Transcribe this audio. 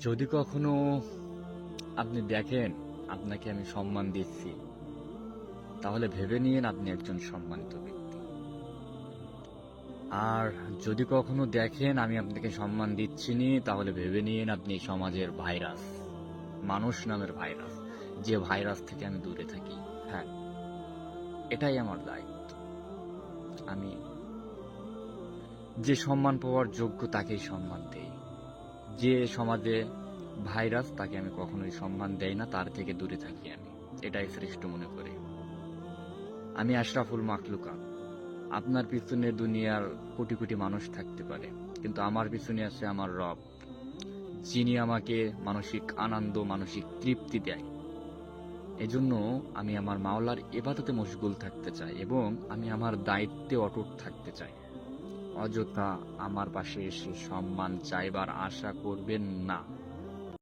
যদি কখনো আপনি দেখেন আপনাকে আমি সম্মান দিচ্ছি, তাহলে ভেবে নিয়েন আপনি একজন সম্মানিত ব্যক্তি। আর যদি কখনো দেখেন আমি আপনাকে সম্মান দিচ্ছি নি, তাহলে ভেবে নিয়েন আপনি সমাজের ভাইরাস, মানুষ নামের ভাইরাস, যে ভাইরাস থেকে আমি দূরে থাকি। হ্যাঁ, এটাই আমার দায়িত্ব। আমি যে সম্মান পাওয়ার যোগ্য তাকেই সম্মান দেই। যে সমাজে ভাইরাস তাকে আমি কখনোই সম্মান দেই না, তার থেকে দূরে থাকি আমি। এটাই শ্রেষ্ঠ মনে করি। আমি আশরাফুল মাখলুকাত। আপনার পিছনে দুনিয়ার কোটি কোটি মানুষ থাকতে পারে, কিন্তু আমার পিছনে আছে আমার রব, যিনি আমাকে মানসিক আনন্দ, মানসিক তৃপ্তি দেয়। এজন্য আমি আমার মাওলার ইবাদতে মশগুল থাকতে চাই এবং আমি আমার দায়িত্বে অটুট থাকতে চাই। অযথা আমার পাশে এসে সম্মান চাইবার আশা করবেন না।